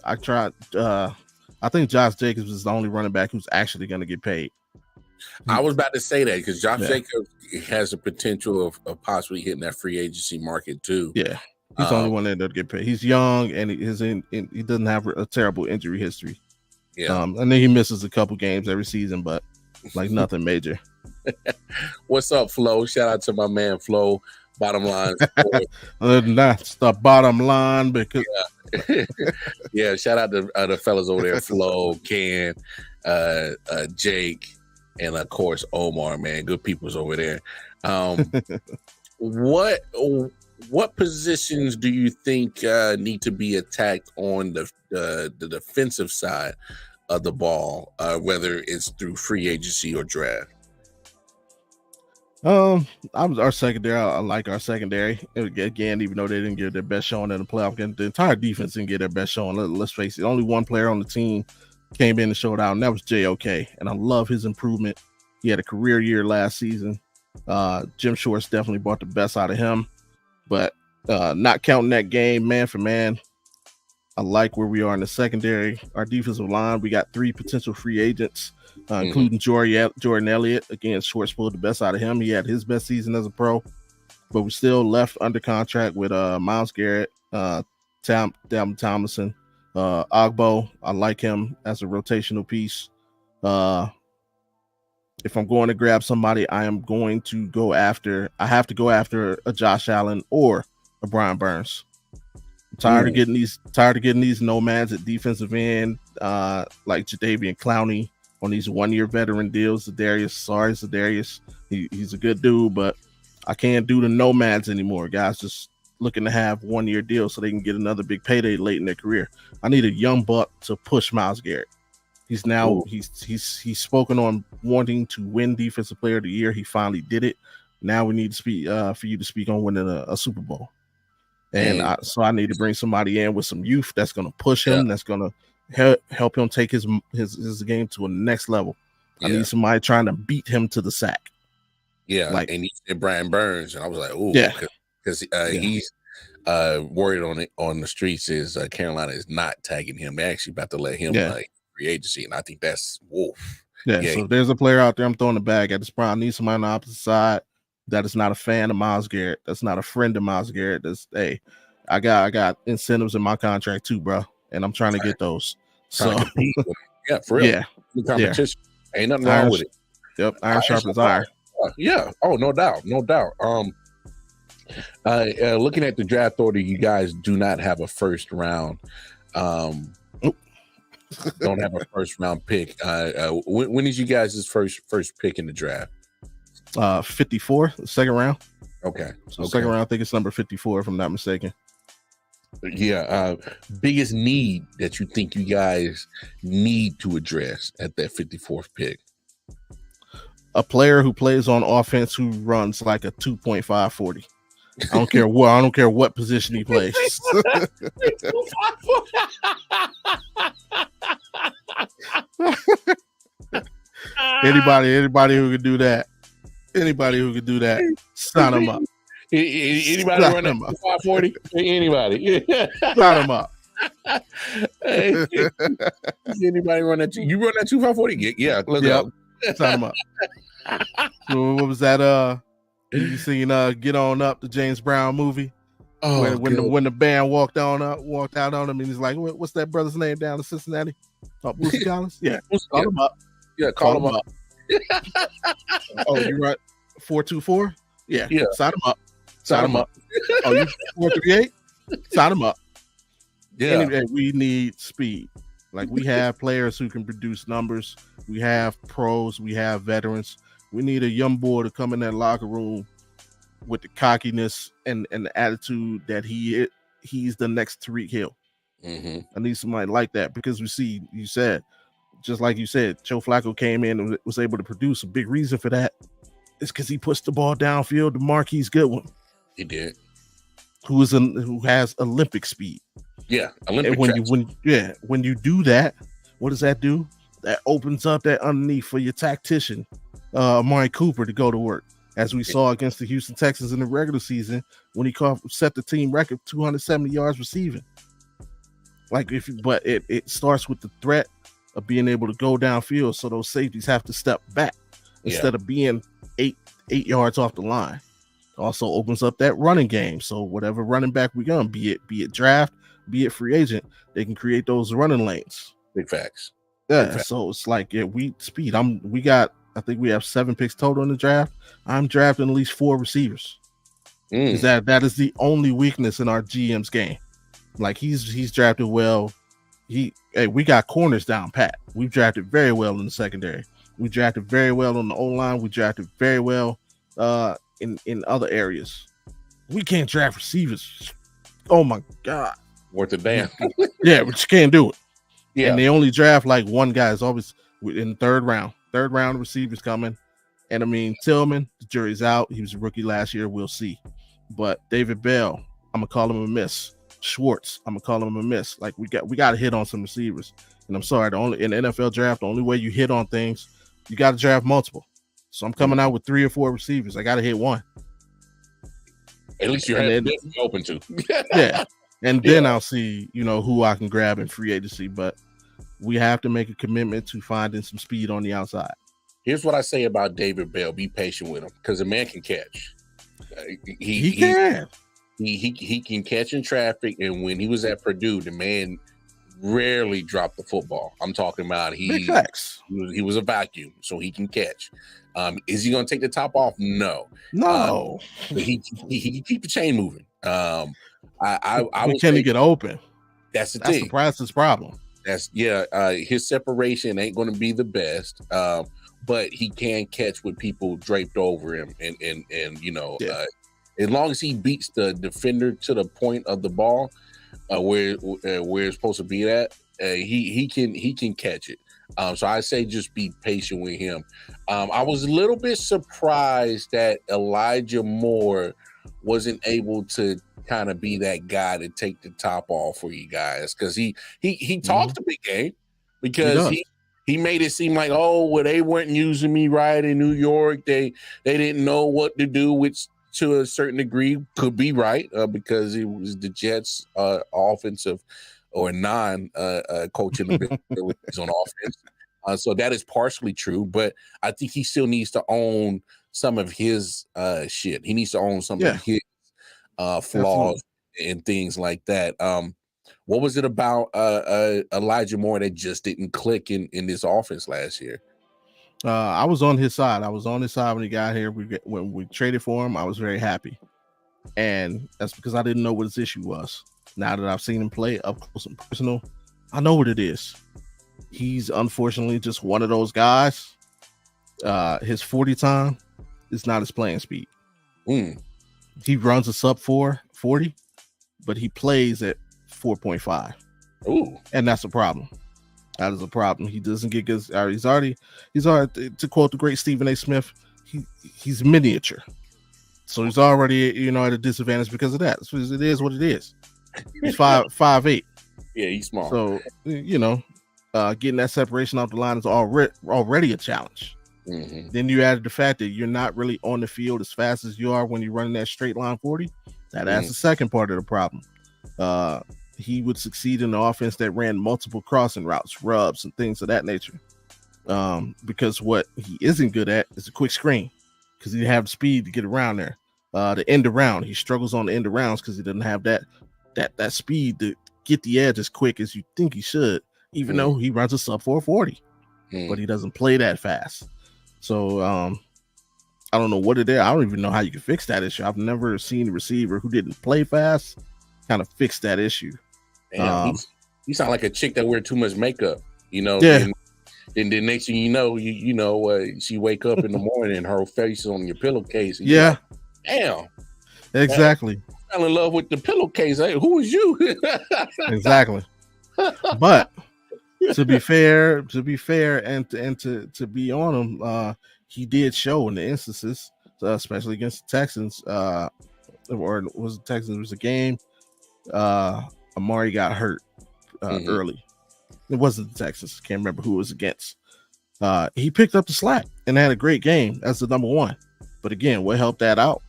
I tried. I think Josh Jacobs is the only running back who's actually going to get paid. I was about to say that, because Josh Jacobs has the potential of possibly hitting that free agency market too. Yeah, he's the only one that doesn't get paid. He's young and he doesn't have a terrible injury history. Yeah, and then he misses a couple games every season, but like nothing major. What's up, Flo? Shout out to my man Flo. Bottom line. That's the bottom line, because yeah. Shout out to the fellas over there, Flo, Ken, Jake, and of course Omar. Man, good people's over there. What positions do you think need to be attacked on the defensive side of the ball, whether it's through free agency or draft? Our secondary. I like our secondary. Again, even though they didn't give their best showing in the playoff game, the entire defense didn't get their best showing. Let's face it. Only one player on the team came in and showed out, and that was JOK. And I love his improvement. He had a career year last season. Jim Schwartz definitely brought the best out of him. But not counting that game, man for man, I like where we are in the secondary. Our defensive line, we got 3 potential free agents, including Jordan Elliott. Again, Schwartz pulled the best out of him. He had his best season as a pro, but we still left under contract with Myles Garrett, Dalvin Tomlinson, I.O.W. I like him as a rotational piece. If I'm going to grab somebody, I have to go after a Josh Allen or a Brian Burns. I'm tired of getting these nomads at defensive end, like Jadeveon Clowney on these 1-year veteran deals. Zadarius, he's a good dude, but I can't do the nomads anymore, guys. Just looking to have 1 year deals so they can get another big payday late in their career. I need a young buck to push Myles Garrett. He's now he's spoken on wanting to win Defensive Player of the Year. He finally did it. Now we need to speak for you to speak on winning a Super Bowl. And so I need to bring somebody in with some youth that's going to push him. That's going to help him take his game to a next level. I need somebody trying to beat him to the sack. Yeah, like, and he said Brian Burns, and I was like, oh, yeah, because he's worried on the streets is Carolina is not tagging him. They're actually about to let him free agency, and I think that's wolf. Yeah, so if there's a player out there I'm throwing the bag at this point, I need somebody on the opposite side that is not a fan of Myles Garrett, that's not a friend of Myles Garrett. That's I got incentives in my contract too, bro, and I'm trying to get those. So yeah, for real. Yeah, the competition ain't nothing wrong with it. Yep, iron sharpens iron. Yeah. Oh, no doubt. Looking at the draft order, you guys do not have a first round. Don't have a first round pick. When is you guys' first pick in the draft? 54, second round. Okay. So second round, I think it's number 54, if I'm not mistaken. Yeah. Biggest need that you think you guys need to address at that 54th pick? A player who plays on offense who runs like a 2.5 40. I don't care what position he plays. Anybody who could do that. Sign him up. Anybody run that 2.5 40? Anybody. Sign him up. Anybody run that? You run that 2.5 40? Yeah, let's go. Sign him up. So what was that? You seen Get On Up, the James Brown movie? Oh, when the band walked out on him, and he's like, "What's that brother's name down in Cincinnati? Oh, Boosie Collins? Yeah, call him up. Yeah, call him up. Oh, you right? 424? Yeah, sign him up. Oh, you 438? Sign him up. Yeah, anyway, we need speed. Like, we have players who can produce numbers. We have pros. We have veterans. We need a young boy to come in that locker room with the cockiness and the attitude that he's the next Tariq Hill. Mm-hmm. I need somebody like that, because we see, Joe Flacco came in and was able to produce. A big reason for that is because he pushed the ball downfield to Marquise Goodwin. He did. Who has Olympic speed. Yeah, Olympic. And when you do that, what does that do? That opens up that underneath for your tactician, Amari Cooper, to go to work. As we saw against the Houston Texans in the regular season, when he set the team record 270 yards receiving. Like, it starts with the threat of being able to go downfield, so those safeties have to step back instead of being eight yards off the line. Also opens up that running game. So whatever running back we got, be it draft, be it free agent, they can create those running lanes. Big facts. Yeah. Big facts. So it's like, we speed. I think we have 7 picks total in the draft. I'm drafting at least 4 receivers. That is the only weakness in our GM's game. Like, he's drafted well. We got corners down pat. We've drafted very well in the secondary. We drafted very well on the O-line. We drafted very well in other areas. We can't draft receivers. Oh my God. Worth a damn. Yeah, but you can't do it. Yeah. And they only draft like one guy. It's always in the third round. Third round receivers coming. And I mean, Tillman, the jury's out. He was a rookie last year. We'll see. But David Bell, I'm gonna call him a miss. Schwartz, I'm gonna call him a miss. Like, we got to hit on some receivers. And I'm sorry, in the NFL draft, the only way you hit on things, you got to draft multiple. So I'm coming out with 3 or 4 receivers. I got to hit one. At least you're open to. Yeah. And then I'll see, who I can grab in free agency. But we have to make a commitment to finding some speed on the outside. Here's what I say about David Bell. Be patient with him, because the man can catch. He can. He can catch in traffic. And when he was at Purdue, the man rarely dropped the football. I'm talking about Big facts. He was a vacuum, so he can catch. Is he going to take the top off? No. But he can keep the chain moving. Can he get open? That's the thing. That's his problem. His separation ain't going to be the best, but he can catch with people draped over him, and as long as he beats the defender to the point of the ball, where it's supposed to be at, he can catch it. So I say just be patient with him. I was a little bit surprised that Elijah Moore wasn't able to kind of be that guy to take the top off for you guys, because he talked a big game, because he made it seem like, oh, well, they weren't using me right in New York. They didn't know what to do, which to a certain degree could be right, because it was the Jets' offensive or coaching abilities on offense. So that is partially true, but I think he still needs to own some of his shit. He needs to own some of his flaws and things like that. What was it about Elijah Moore that just didn't click in this offense last year? I was on his side. I was on his side when he got here. When we traded for him, I was very happy, and that's because I didn't know what his issue was. Now that I've seen him play up close and personal, I know what it is. He's unfortunately just one of those guys. His 40 time is not his playing speed. He runs a sub 440, but he plays at 4.5. Ooh, and that's a problem. That is a problem. He doesn't get good. He's already, to quote the great Stephen A. Smith, he's miniature. So he's already, at a disadvantage because of that. So it is what it is. He's 5'8". Yeah, he's small. So, getting that separation off the line is already a challenge. Mm-hmm. Then you added the fact that you're not really on the field as fast as you are when you're running that straight line 40. That's the second part of the problem. He would succeed in the offense that ran multiple crossing routes, rubs, and things of that nature. Because what he isn't good at is a quick screen, because he didn't have the speed to get around there. The end around, he struggles on the end arounds because he doesn't have that speed to get the edge as quick as you think he should, even though he runs a sub 440, but he doesn't play that fast. So I don't know what it is. I don't even know how you can fix that issue. I've never seen a receiver who didn't play fast kind of fix that issue. Damn, you sound like a chick that wear too much makeup, Yeah. And then next thing you know, she wake up in the morning and her face is on your pillowcase. And Yeah. Like, damn. Exactly. I fell in love with the pillowcase. Hey, who is you? Exactly. But to be fair, and to be on him, he did show in the instances, especially against the Texans, or was the Texans? It was a game. Amari got hurt early. It wasn't the Texans. Can't remember who it was against. He picked up the slack and had a great game. That's the number one. But again, what helped that out?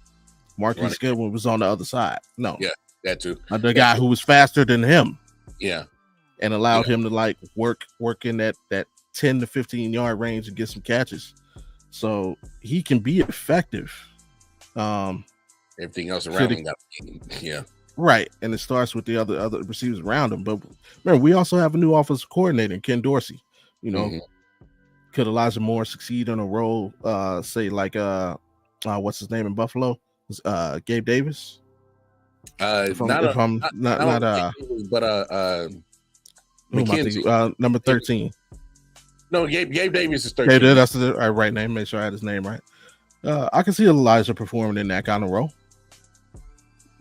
Marquise Goodwin was on the other side. No. Yeah, that too. The guy who was faster than him. Yeah. And allowed him to work in that 10 to 15 yard range and get some catches. So he can be effective. Everything else around him got right. And it starts with the other receivers around him. But remember, we also have a new offensive coordinator, Ken Dorsey. Could Elijah Moore succeed in a role, say like what's his name in Buffalo? Gabe Davis. Number 13. No, Gabe Davis is 13. Hey, that's the right name. Make sure I had his name right. I can see Elijah performing in that kind of role,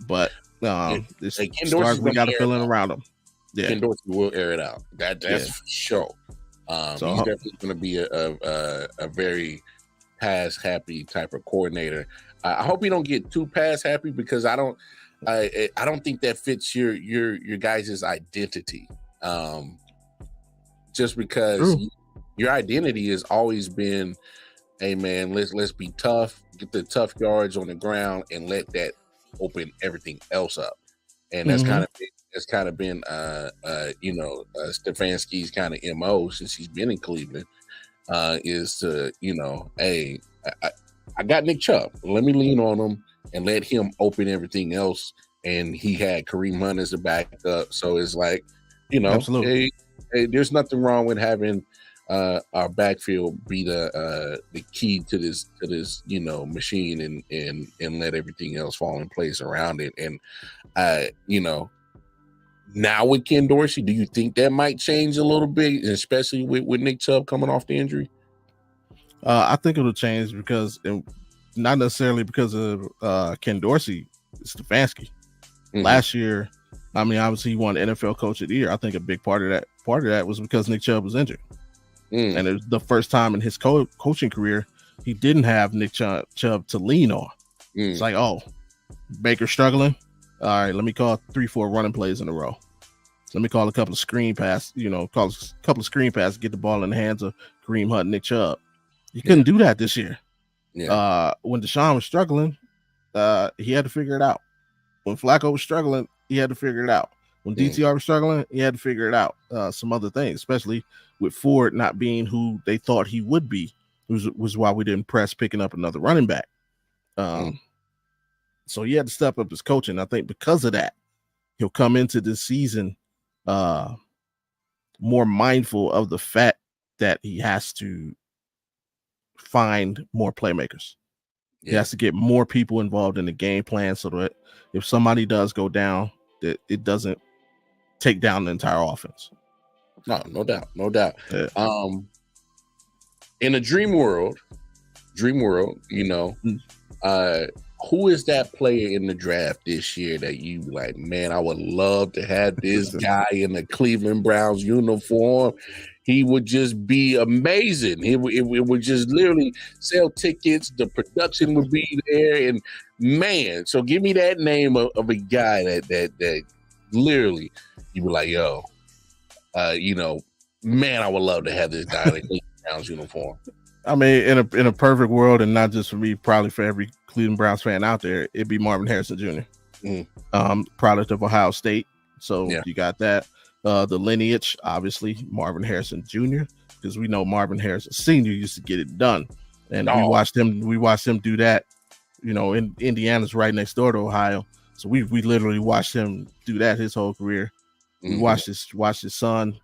but it's stars we got to fill in around him. Yeah, Ken Dorsey will air it out. That's for sure. So he's definitely going to be a very pass happy type of coordinator. I hope he don't get too pass happy, because I don't think that fits your guys' identity. Just because your identity has always been, hey man, let's be tough, get the tough yards on the ground, and let that open everything else up. And that's kind of been Stefanski's kind of MO since he's been in Cleveland, is to, hey, I got Nick Chubb, let me lean on him and let him open everything else. And he had Kareem Hunt as a backup, so it's like, absolutely. Hey, there's nothing wrong with having our backfield be the key to this machine, and let everything else fall in place around it. And now with Ken Dorsey, do you think that might change a little bit, especially with Nick Chubb coming off the injury? I think it'll change because not necessarily because of Ken Dorsey, Stefanski. Mhm. Last year, I mean, obviously he won NFL Coach of the Year. I think a big part of that was because Nick Chubb was injured, and it was the first time in his coaching career he didn't have Nick Chubb to lean on. It's like, oh, Baker's struggling. All right, let me call 3-4 running plays in a row. Let me call a couple of screen passes, get the ball in the hands of Kareem Hunt and Nick Chubb. You couldn't do that this year. Yeah. When Deshaun was struggling, he had to figure it out. When Flacco was struggling, he had to figure it out. When DTR was struggling, he had to figure it out. Some other things, especially with Ford not being who they thought he would be, was why we didn't press picking up another running back. So he had to step up his coaching. I think because of that, he'll come into this season more mindful of the fact that he has to find more playmakers. Yeah. He has to get more people involved in the game plan so that if somebody does go down, that it doesn't take down the entire offense. No doubt. Yeah. In a dream world, who is that player in the draft this year that you like, man, I would love to have this guy in the Cleveland Browns uniform. He would just be amazing. It would just literally sell tickets. The production would be there. And man, so give me that name of a guy that literally you were like, yo, man, I would love to have this guy in the Cleveland Browns uniform. I mean, in a perfect world, and not just for me, probably for every Cleveland Browns fan out there, it'd be Marvin Harrison Jr. Product of Ohio State. So you got that. The lineage, obviously, Marvin Harrison Jr., because we know Marvin Harrison Sr. used to get it done. And we watched him do that. In Indiana's right next door to Ohio. So we literally watched him do that his whole career. We watched his son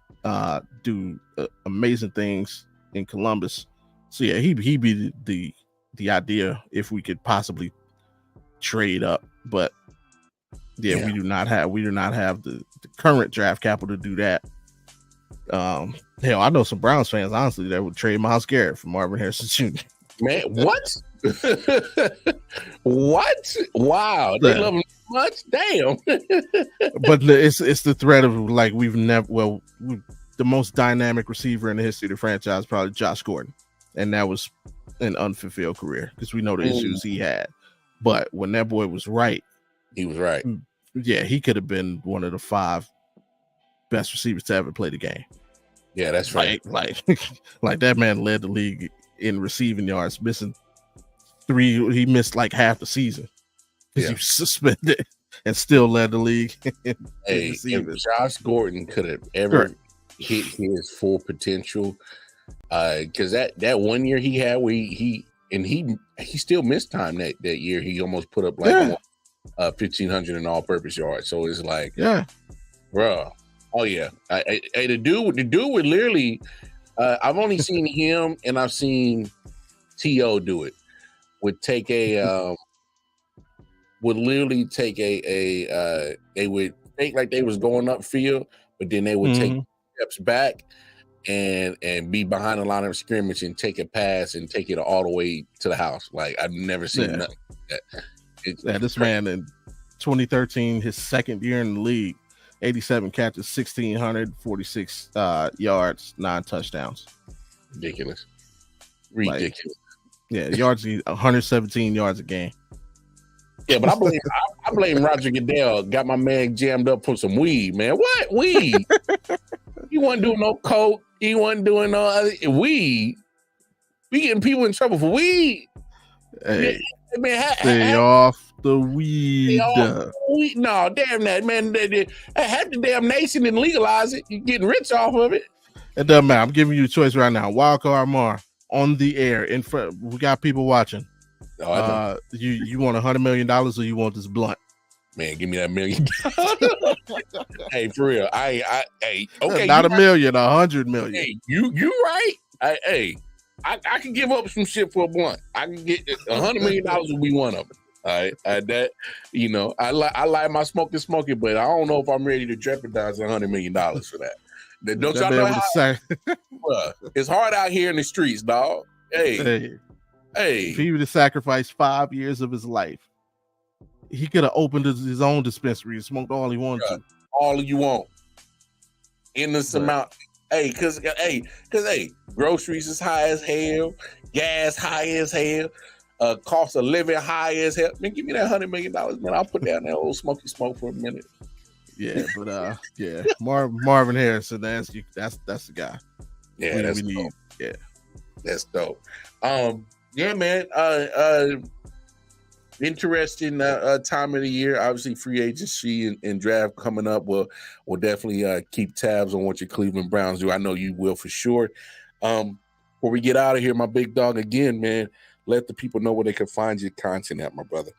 do amazing things in Columbus. So yeah, he'd be the idea if we could possibly trade up, but we do not have the current draft capital to do that. Hell, I know some Browns fans honestly that would trade Myles Garrett for Marvin Harrison Jr. Man, what? What? Wow, they love him much. Damn. But it's the threat of like the most dynamic receiver in the history of the franchise, probably Josh Gordon. And that was an unfulfilled career because we know the issues he had. But when that boy was right, he was right. Yeah, he could have been one of the 5 best receivers to ever play the game. Yeah, that's right. Like that man led the league in receiving yards, missing 3. He missed like half the season because he was suspended and still led the league. If Josh Gordon could have ever hit his full potential. Because that 1 year he had where he still missed time that year. He almost put up 1,500 in all-purpose yards. So it's like, bro, oh yeah. The dude would literally. I've only seen him and I've seen T.O. do it. Would take would literally take they would think like they was going upfield, but then they would take steps back. And be behind the line of scrimmage and take a pass and take it all the way to the house. Like I've never seen nothing like that. This man in 2013, his second year in the league, 87 catches, 1,646 yards, 9 touchdowns. Ridiculous. Yards, 117 yards a game. Yeah, but I blame Roger Goodell. Got my man jammed up for some weed, man. What weed? He wasn't doing no coke. He wasn't doing no other weed. We getting people in trouble for weed. Hey, man, stay off the weed. No, damn that, man. Half the damn nation didn't legalize it. You're getting rich off of it. It doesn't matter. I'm giving you a choice right now. Wildcard Mar on the air in front. We got people watching. You want $100 million or you want this blunt? Man, give me that $1 million. Hey, for real. Okay. Not $1 million, $100 million. Hey, you right. I can give up some shit for a blunt. I can get $100 million will be one of them. All right. I like my smoking, but I don't know if I'm ready to jeopardize $100 million for that. Don't y'all know how? It's hard out here in the streets, dog. Hey. Hey, if he would have sacrificed 5 years of his life, he could have opened his own dispensary and smoked all he wanted to. All you want in this amount. Hey, cause groceries is high as hell, gas high as hell, cost of living high as hell. Man, give me that $100 million, man. I'll put down that old smoky smoke for a minute. Yeah, but Marvin Harrison, that's the guy. Yeah, we need. Yeah, that's dope. Yeah, man. Interesting time of the year. Obviously, free agency and draft coming up. We'll definitely keep tabs on what your Cleveland Browns do. I know you will for sure. Before we get out of here, my big dog, again, man, let the people know where they can find your content at, my brother.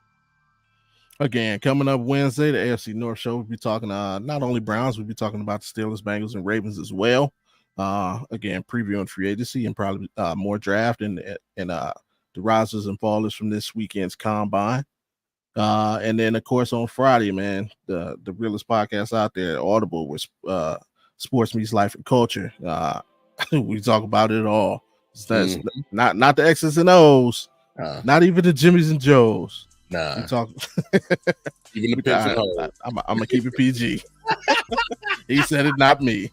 Again, coming up Wednesday, the AFC North show, we'll be talking not only Browns, we'll be talking about the Steelers, Bengals, and Ravens as well. Again, previewing free agency and probably more draft and the risers and fallers from this weekend's combine. And then, of course, on Friday, man, the realest podcast out there, Audible, with sports meets life and culture. We talk about it all. That's not the X's and O's, not even the Jimmys and Joes. Nah. We talk. Even the Pips and Hoes. I'm gonna keep it PG. He said it, not me.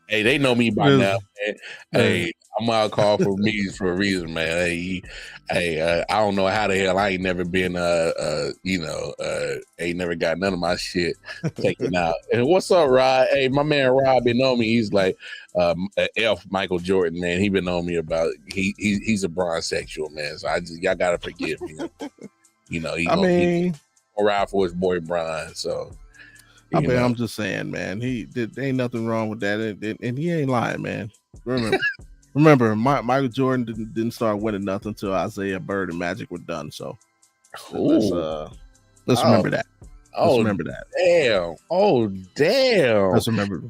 Hey, they know me by now, man. Hey, I'm out call for meetings for a reason, man. Hey, I don't know how the hell I ain't never been, ain't never got none of my shit taken out. And what's up, Rod? Hey, my man Rod been on me. He's like F Michael Jordan, man. He been on me about he's a bronzexual, man. So y'all gotta forgive me. He gonna ride for his boy Brian. So. I'm just saying, man. Ain't nothing wrong with that, and he ain't lying, man. Remember, Michael Jordan didn't start winning nothing until Isaiah Bird and Magic were done. So let's remember that. Remember that. Damn! Oh, damn! Let's remember.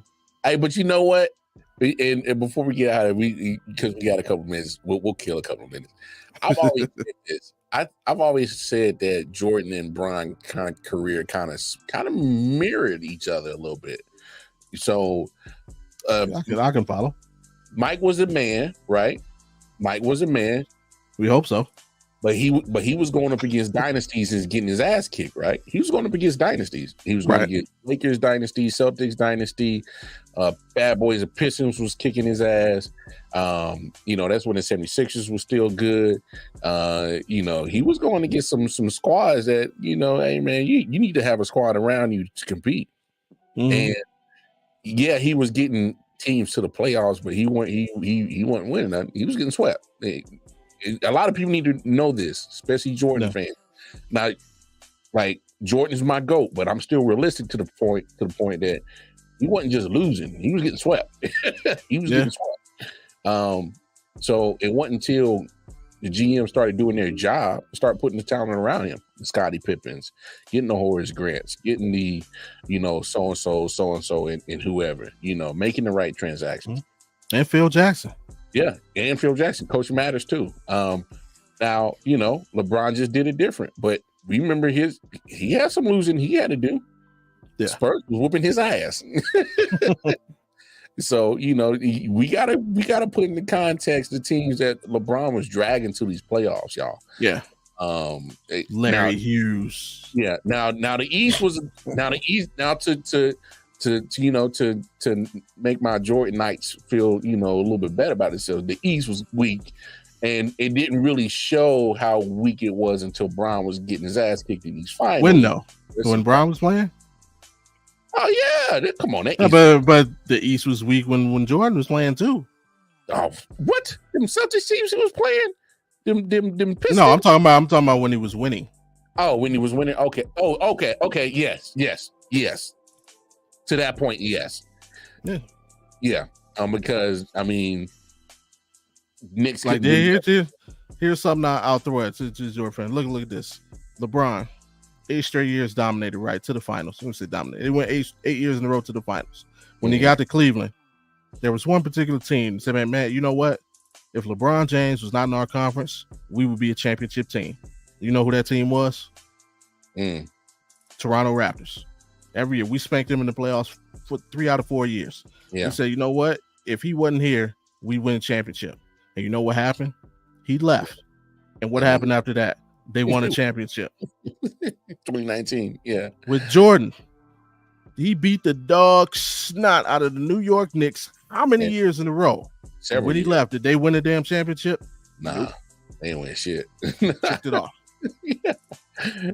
Hey, but you know what? And before we get out of it, because we got a couple minutes, we'll kill a couple minutes. I've always said this. I've always said that Jordan and Bron kind of career kind of mirrored each other a little bit. So I can follow. Mike was a man, right? Mike was a man. We hope so. But he was going up against dynasties and getting his ass kicked, right? He was going up against dynasties. He was going against Lakers dynasty, Celtics dynasty, Bad Boys and Pistons was kicking his ass. That's when the 76ers was still good. He was going against some squads that, hey man, you need to have a squad around you to compete. Mm-hmm. And yeah, he was getting teams to the playoffs, but he wasn't winning nothing. He was getting swept. A lot of people need to know this, especially Jordan fans. Now, like Jordan is my GOAT, but I'm still realistic to the point that he wasn't just losing; he was getting swept. He was getting swept. So it wasn't until the GM started doing their job, start putting the talent around him, the Scottie Pippens, getting the Horace Grants, getting the, so and so, and whoever, making the right transactions. And Phil Jackson. Yeah, and Phil Jackson. Coach matters too. Now, LeBron just did it different, but we remember he had some losing he had to do. Yeah. Spurs was whooping his ass. So, we gotta put in the context the teams that LeBron was dragging to these playoffs, y'all. Yeah. Larry Hughes. Yeah. Now the East was to make my Jordan Knights feel, a little bit better about themselves. The East was weak, and it didn't really show how weak it was until Bron was getting his ass kicked in these finals. When Bron was playing? Oh yeah, come on. But the East was weak when Jordan was playing too. Oh, what? Them Celtics teams he was playing? Them Pistons? No, I'm talking about when he was winning. Oh, when he was winning. Okay. Oh, okay. Yes. To that point, yes. Yeah. Because Knicks like here's something I'll throw at to your friend. Look at this. LeBron, 8 straight years dominated right to the finals. I'm gonna say dominated. It went 8 years in a row to the finals. When he got to Cleveland, there was one particular team that said, man, you know what? If LeBron James was not in our conference, we would be a championship team. You know who that team was? Toronto Raptors. Every year we spanked them in the playoffs for 3 out of 4 years. Yeah. He said, you know what? If he wasn't here, we win a championship. And you know what happened? He left. And what happened after that? They won a championship. 2019. Yeah. With Jordan. He beat the dog snot out of the New York Knicks. How many years in a row? And when he left, did they win a damn championship? Nah, nope. They ain't win shit. Checked it off. Yeah.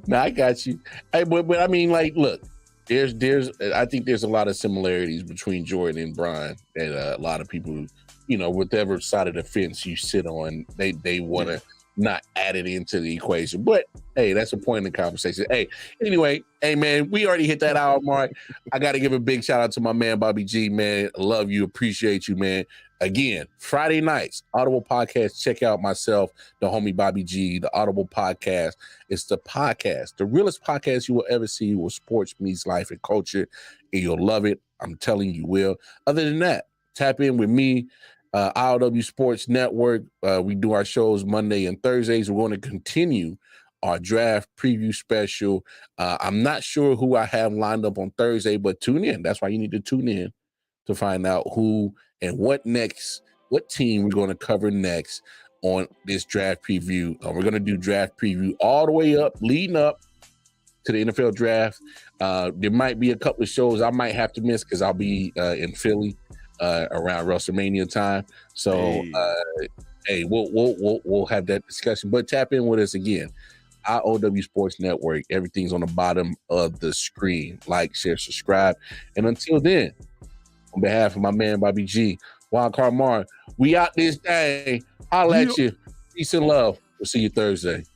Nah, I got you. Hey, but I mean, like, look, I think there's a lot of similarities between Jordan and Bron that a lot of people, you know, whatever side of the fence you sit on, they want to not add it into the equation. But hey, that's a point in the conversation. Hey, anyway, hey man, we already hit that hour mark. I got to give a big shout out to my man Bobby G, man. Love you, appreciate you, man. Again, Friday nights, Audible Podcast. Check out myself, the homie Bobby G, the Audible Podcast. It's the podcast, the realest podcast you will ever see where sports meets life and culture, and you'll love it. I'm telling you will. Other than that, tap in with me, I.O.W. Sports Network. We do our shows Monday and Thursdays. We're going to continue our draft preview special. I'm not sure who I have lined up on Thursday, but tune in. That's why you need to tune in to find out who and what team we're going to cover next on this draft preview. We're going to do draft preview all the way up, leading up to the NFL draft. There might be a couple of shows I might have to miss because I'll be in Philly around WrestleMania time. So, hey, we'll have that discussion. But tap in with us again. I.O.W. Sports Network. Everything's on the bottom of the screen. Like, share, subscribe. And until then, on behalf of my man Bobby G, Wildcard Mar, we out this day. Holla at you. Peace and love. We'll see you Thursday.